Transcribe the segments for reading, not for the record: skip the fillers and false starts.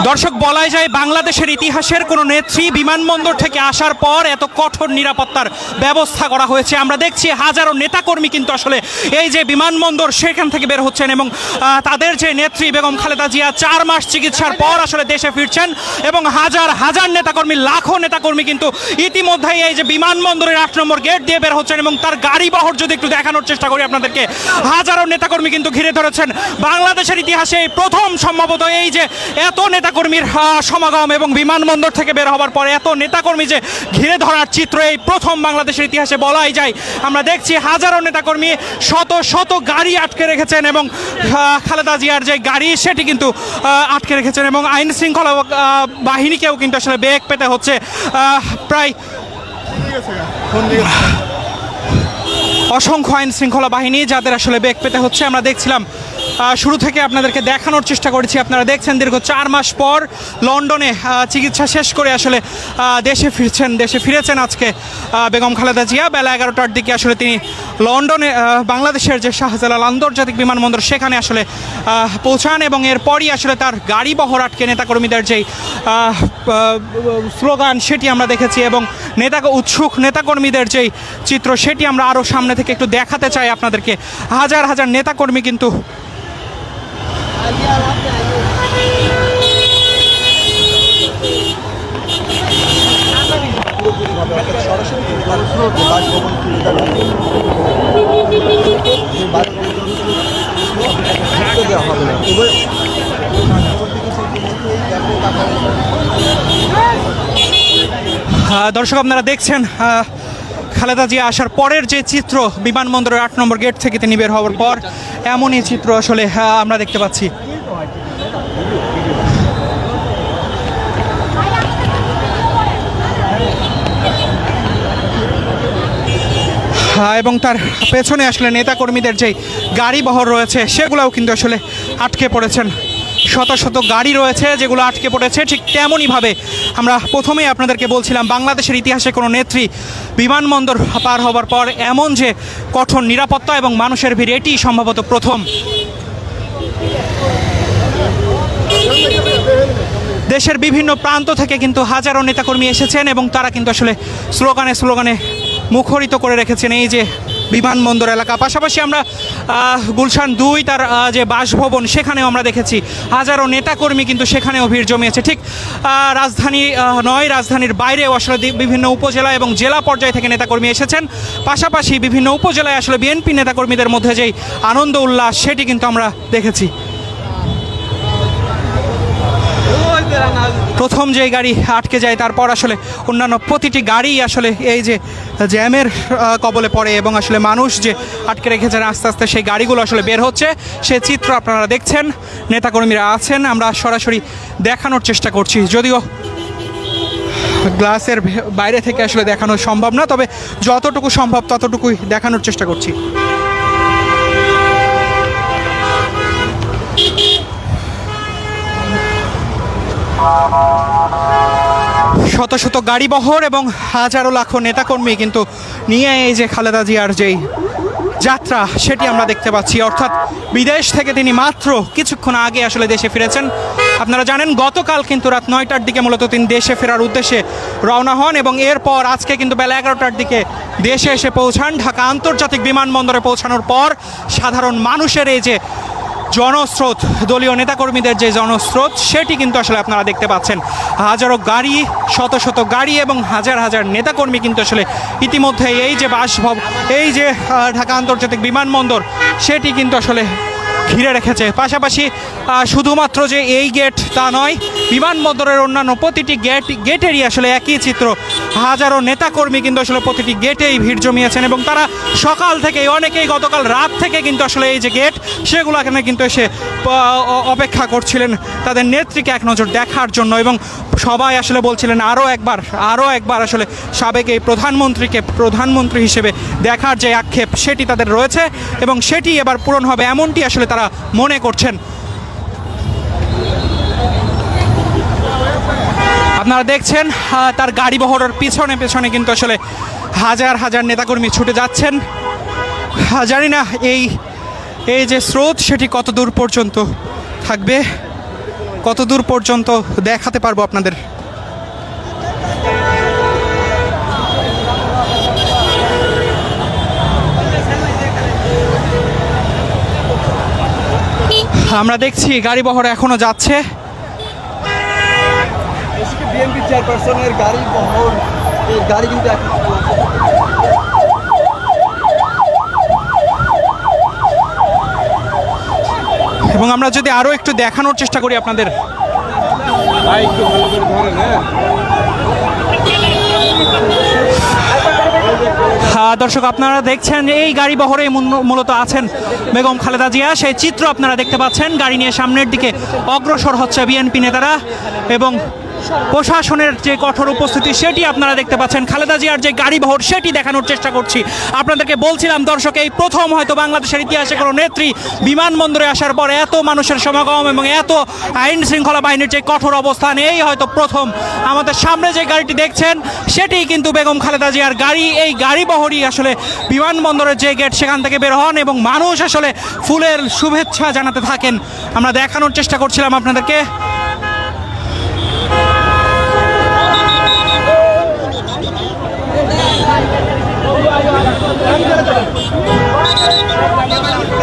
দর্শক, বলাই যায় বাংলাদেশের ইতিহাসের কোনো নেত্রী বিমানবন্দর থেকে আসার পর এত কঠোর নিরাপত্তার ব্যবস্থা করা হয়েছে। আমরা দেখছি হাজারো নেতাকর্মী কিন্তু আসলে এই যে বিমানবন্দর সেখান থেকে বের হচ্ছেন এবং তাদের যে নেত্রী বেগম খালেদা জিয়া 4 মাস চিকিৎসার পর আসলে দেশে ফিরছেন এবং হাজার হাজার নেতাকর্মী, লাখো নেতাকর্মী কিন্তু ইতিমধ্যেই এই যে বিমানবন্দরের 8 নম্বর গেট দিয়ে বের হচ্ছেন এবং তার গাড়ি বহর যদি একটু দেখানোর চেষ্টা করি আপনাদেরকে, হাজারো নেতাকর্মী কিন্তু ঘিরে ধরেছেন। বাংলাদেশের ইতিহাসে প্রথম সম্ভবত এই যে এত নেতাকর্মীর সমাগম এবং বিমানবন্দর থেকে বের হবার পরে এত নেতাকর্মী যে ঘিরে ধরার চিত্র এই প্রথম বাংলাদেশের ইতিহাসে বলাই যায়। আমরা দেখছি হাজারো নেতাকর্মী শত শত গাড়ি আটকে রেখেছেন এবং খালেদা জিয়ার যে গাড়ি সেটি কিন্তু আটকে রেখেছেন এবং আইন শৃঙ্খলা বাহিনীকেও কিন্তু আসলে বেগ পেতে হচ্ছে। প্রায় অসংখ্য আইন শৃঙ্খলা বাহিনী যাদের আসলে বেগ পেতে হচ্ছে। আমরা দেখছিলাম শুরু থেকে আপনাদেরকে দেখানোর চেষ্টা করেছি। আপনারা দেখছেন দীর্ঘ 4 মাস পর লন্ডনে চিকিৎসা শেষ করে আসলে দেশে ফিরেছেন আজকে বেগম খালেদা জিয়া। বেলা 11টার দিকে আসলে তিনি লন্ডনে বাংলাদেশের যে শাহজালাল আন্তর্জাতিক বিমানবন্দর সেখানে আসলে পৌঁছান এবং এরপরই আসলে তার গাড়ি বহর আটকে নেতাকর্মীদের যেই স্লোগান সেটি আমরা দেখেছি এবং উৎসুক নেতাকর্মীদের যেই চিত্র সেটি আমরা আরও সামনে থেকে একটু দেখাতে চাই আপনাদেরকে। হাজার হাজার নেতাকর্মী কিন্তু দর্শক, আপনারা দেখছেন খালেদা জিয়া আসার পরের যে চিত্র বিমানবন্দরের 8 নম্বর গেট থেকে তিনি বের হওয়ার পর এমনই চিত্র আসলে আমরা দেখতে পাচ্ছি। এবং তার পেছনে আসলে নেতাকর্মীদের যেই গাড়ি বহর রয়েছে সেগুলোও কিন্তু আসলে আটকে পড়েছেন। শত শত গাড়ি রয়েছে যেগুলো আটকে পড়েছে। ঠিক তেমনইভাবে আমরা প্রথমেই আপনাদেরকে বলছিলাম বাংলাদেশের ইতিহাসে কোনো নেত্রী বিমানবন্দর পার হবার পর এমন যে কঠোর নিরাপত্তা এবং মানুষের ভিড় এটি সম্ভবত প্রথম। দেশের বিভিন্ন প্রান্ত থেকে কিন্তু হাজারো নেতাকর্মী এসেছেন এবং তারা কিন্তু আসলে স্লোগানে মুখরিত করে রেখেছেন এই যে বিমানবন্দর এলাকা। পাশাপাশি আমরা গুলশান 2 তার যে বাসভবন সেখানেও আমরা দেখেছি হাজারো নেতাকর্মী কিন্তু সেখানেও ভিড় জমিয়েছে। ঠিক রাজধানী নয়, রাজধানীর বাইরেও আসলে বিভিন্ন উপজেলা এবং জেলা পর্যায় থেকে নেতাকর্মী এসেছেন। পাশাপাশি বিভিন্ন উপজেলায় আসলে বিএনপি নেতাকর্মীদের মধ্যে যেই আনন্দ উল্লাস সেটি কিন্তু আমরা দেখেছি। প্রথম যে গাড়ি আটকে যায় তারপর আসলে অন্যান্য প্রতিটি গাড়ি আসলে এই যে জ্যামের কবলে পড়ে এবং আসলে মানুষ যে আটকে রেখেছেন আস্তে আস্তে সেই গাড়িগুলো আসলে বের হচ্ছে সে চিত্র আপনারা দেখছেন। নেতাকর্মীরা আছেন, আমরা সরাসরি দেখানোর চেষ্টা করছি, যদিও গ্লাসের বাইরে থেকে আসলে দেখানো সম্ভব না, তবে যতটুকু সম্ভব ততটুকুই দেখানোর চেষ্টা করছি। শত শত গাড়ি বহর এবং হাজারো লাখো নেতাকর্মী কিন্তু নিয়ে এই যে খালেদা জিয়ার যেই যাত্রা সেটি আমরা দেখতে পাচ্ছি। অর্থাৎ বিদেশ থেকে তিনি মাত্র কিছুক্ষণ আগে আসলে দেশে ফিরেছেন। আপনারা জানেন গতকাল কিন্তু রাত 9টার দিকে মূলত তিনি দেশে ফেরার উদ্দেশ্যে রওনা হন এবং এরপর আজকে কিন্তু বেলা 11টার দিকে দেশে এসে পৌঁছান। ঢাকা আন্তর্জাতিক বিমানবন্দরে পৌঁছানোর পর সাধারণ মানুষের এই যে জনস্রোত, দলীয় নেতাকর্মীদের যে জনস্রোত সেটি কিন্তু আসলে আপনারা দেখতে পাচ্ছেন। হাজারো গাড়ি, শত শত গাড়ি এবং হাজার হাজার নেতাকর্মী কিন্তু আসলে ইতিমধ্যে এই যে বাসভবন, এই যে ঢাকা আন্তর্জাতিক বিমানবন্দর সেটি কিন্তু আসলে ঘিরে রেখেছে। পাশাপাশি শুধুমাত্র যে এই গেট তা নয়, বিমানবন্দরের অন্যান্য প্রতিটি গেটেরই আসলে একই চিত্র। হাজারো নেতাকর্মী কিন্তু আসলে প্রতিটি গেটেই ভিড় জমিয়েছেন এবং তারা সকাল থেকে, অনেকেই গতকাল রাত থেকে কিন্তু আসলে এই যে গেট সেগুলো এখানে কিন্তু এসে অপেক্ষা করছিলেন তাদের নেত্রীকে এক নজর দেখার জন্য এবং সবাই আসলে বলছিলেন আরও একবার আসলে সাবেক এই প্রধানমন্ত্রীকে প্রধানমন্ত্রী হিসেবে দেখার যে আক্ষেপ সেটি তাদের রয়েছে এবং সেটি এবার পূরণ হবে এমনটি আসলে তারা মনে করছেন। আপনারা দেখছেন তার গাড়ি বহরের পেছনে কিন্তু আসলে হাজার হাজার নেতাকর্মী ছুটে যাচ্ছেন। জানি না এই যে স্রোত সেটি কত দূর পর্যন্ত থাকবে, কত দূর পর্যন্ত দেখাতে পারবো আপনাদের। আমরা দেখছি গাড়ি বহর এখনো যাচ্ছে। বিএনপি চেয়ারপারসনের গাড়ি বহর এই গাড়ি কিন্তু এখন এবং আমরা যদি আরো একটু দেখানোর চেষ্টা করি আপনাদের, একটু ভালো করে ধরেন। দর্শক আপনারা দেখছেন এই গাড়ি বহরে মূলত আছেন বেগম খালেদা জিয়া। সেই চিত্র আপনারা দেখতে পাচ্ছেন, গাড়ি নিয়ে সামনের দিকে অগ্রসর হচ্ছে বিএনপি নেতারা এবং প্রশাসনের যে কঠোর উপস্থিতি সেটি আপনারা দেখতে পাচ্ছেন। খালেদা জিয়ার যে গাড়ি বহর সেটি দেখানোর চেষ্টা করছি আপনাদেরকে। বলছিলাম দর্শক, এই প্রথম হয়তো বাংলাদেশের ইতিহাসে কোনো নেত্রী বিমানবন্দরে আসার পর এত মানুষের সমাগম এবং এত আইন শৃঙ্খলা বাহিনীর যে কঠোর অবস্থান, এই হয়তো প্রথম। আমাদের সামনে যে গাড়িটি দেখছেন সেটি কিন্তু বেগম খালেদা জিয়ার গাড়ি। এই গাড়ি বহরই আসলে বিমানবন্দরের যে গেট সেখান থেকে বের হন এবং মানুষ আসলে ফুলের শুভেচ্ছা জানাতে থাকেন। আমরা দেখানোর চেষ্টা করছিলাম আপনাদেরকে।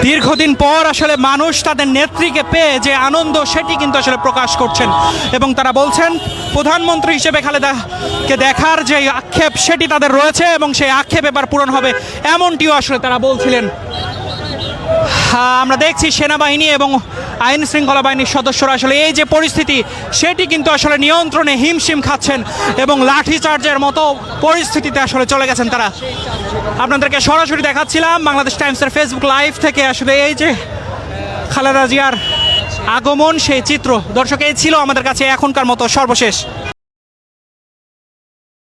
দীর্ঘদিন পর আসলে মানুষ তাদের নেত্রীকে পেয়ে যে আনন্দ সেটি কিন্তু আসলে প্রকাশ করছেন এবং তারা বলছেন প্রধানমন্ত্রী হিসেবে খালেদাকে দেখার যে আক্ষেপ সেটি তাদের রয়েছে এবং সেই আক্ষেপ এবার পূরণ হবে, এমনটিও আসলে তারা বলছিলেন। আমরা দেখছি সেনাবাহিনী এবং আইন শৃঙ্খলা বাহিনীর সদস্যরা আসলে এই যে পরিস্থিতি সেটি কিন্তু আসলে নিয়ন্ত্রণে হিমশিম খাচ্ছেন এবং লাঠিচার্জের মতো পরিস্থিতিতে আসলে চলে গেছেন তারা। আপনাদেরকে সরাসরি দেখাচ্ছিলাম বাংলাদেশ টাইমসের ফেসবুক লাইভ থেকে আসলে এই যে খালেদা জিয়ার আগমন সেই চিত্র। দর্শক, এই ছিল আমাদের কাছে এখনকার মতো সর্বশেষ।